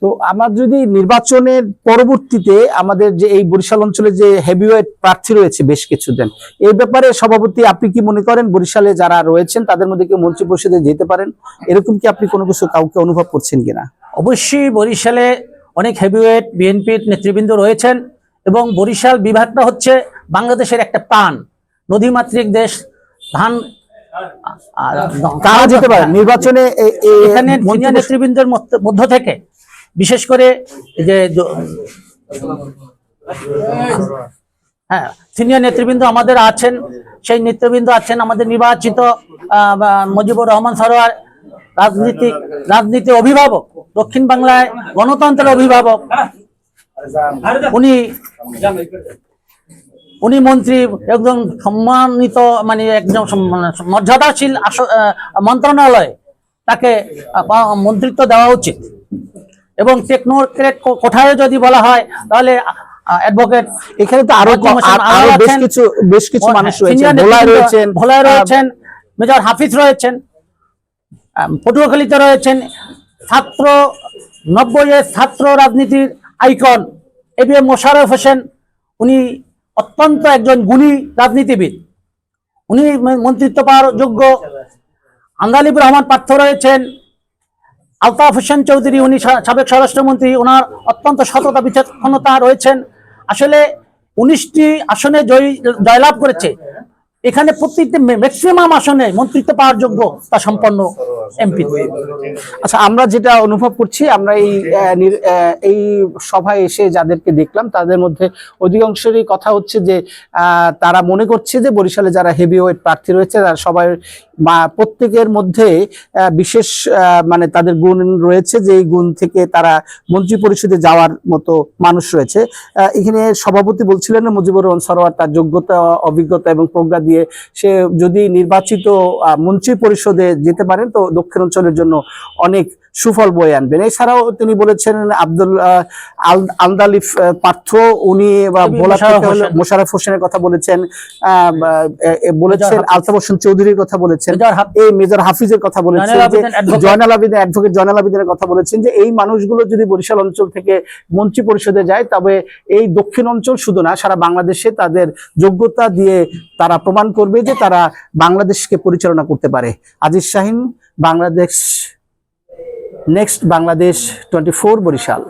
তো আমার যদি নির্বাচনের পরবর্তীতে আমাদের যে এই বরিশাল অঞ্চলে যে হেভিওয়েট প্রার্থী রয়েছে বেশ কিছুদিন, এই ব্যাপারে সভাপতি আপনি কি মনে করেন বরিশালে যারা রয়েছেন তাদের মধ্যে কেউ মন্ত্রী পরিষদে যেতে পারেন, এরকম কি আপনি কোনো কিছু কাউকে অনুভব করছেন কিনা? অবশ্যই বরিশালে অনেক হেভিওয়েট বিএনপির নেতৃবৃন্দ রয়েছেন এবং বরিশাল বিভাগটা হচ্ছে বাংলাদেশের একটা প্রাণ, নদীমাতৃক দেশ। ধান কারা যেতে পারে নির্বাচনে? এখানে সিনিয়র নেতৃবৃন্দের মধ্য থেকে বিশেষ করে যে সিনিয়র নেতৃবৃন্দ আমাদের আছেন, সেই নেতৃবৃন্দ আছেন আমাদের নির্বাচিত মুজিবুর রহমান সরোয়ার, রাজনীতি অভিভাবক, দক্ষিণ বাংলায় গণতন্ত্রের অভিভাবক। উনি মন্ত্রী, একজন সম্মানিত, মানে একজন মর্যাদাশীল মন্ত্রণালয়ে তাকে মন্ত্রিত্ব দেওয়া উচিত। এবং টেকনোক্রেট কোঠায় যদি বলা হয় তাহলে অ্যাডভোকেট, এখানে তো আরো বেশ কিছু মানুষ রয়েছেন, ভোলায় রয়েছেন, মেজর হাফিজ রয়েছেন, পটুয়াখালীতে রয়েছেন, 90-এর ছাত্র রাজনীতির আইকন এবিএম মোশাররফ হোসেন, উনি অত্যন্ত একজন গুণী রাজনীতিবিদ, উনি মন্ত্রিত্ব পাওয়ার যোগ্য। আন্দালিবুর রহমান পার্থ রয়েছেন, আলতাফ হোসেন চৌধুরী, উনি সাবেক স্বরাষ্ট্রমন্ত্রী, ওনার অত্যন্ত সততা বিচক্ষণতা রয়েছেন। আসলে 19টি আসনে জয়লাভ করেছে, এখানে প্রত্যেকটি ম্যাক্সিমাম আসনে মন্ত্রিত্ব পাওয়ার যোগ্য তা সম্পন্ন এমপি। আচ্ছা, আমরা যেটা অনুভব করছি, আমরা এই সভায় এসে যাদেরকে দেখলাম তাদের মধ্যে অধিকাংশেরই কথা হচ্ছে যে তারা মনে করছে যে বরিশালে যারা হেভিওয়েট প্রার্থী রয়েছে তারা সবাই প্রত্যেকের মধ্যে বিশেষ মানে তাদের গুণ রয়েছে, যে এই গুণ থেকে তারা মন্ত্রী পরিষদে যাওয়ার মতো মানুষ রয়েছে। এখানে সভাপতি বলছিলেন মুজিবুর রহমান সরোয়ার তার যোগ্যতা, অভিজ্ঞতা এবং প্রজ্ঞা দিয়ে সে যদি নির্বাচিত মন্ত্রী পরিষদে যেতে পারেন তো দক্ষিণ অঞ্চলের জন্য অনেক সুফল বয়ে আনবেন। এছাড়াও তিনি বলেছেন আন্দালিব পার্থ, উনি মোশাররফ হোসেনের কথা বলেছেন, আলতাফ হোসেন চৌধুরীর কথা বলেছেন, এই মেজর হাফিজের কথা বলেছেন, জয়নাল আবেদিন, অ্যাডভোকেট জয়নাল আবেদিনের কথা বলেছেন যে এই মানুষগুলো যদি বরিশাল অঞ্চল থেকে মন্ত্রী পরিষদে যায় তবে এই দক্ষিণ অঞ্চল শুধু না সারা বাংলাদেশে তাদের যোগ্যতা দিয়ে তারা প্রমাণ করবে যে তারা বাংলাদেশকে পরিচালনা করতে পারে। আজিজ শাহিন, বাংলাদেশ নেক্সট, বাংলাদেশ 24, বরিশাল।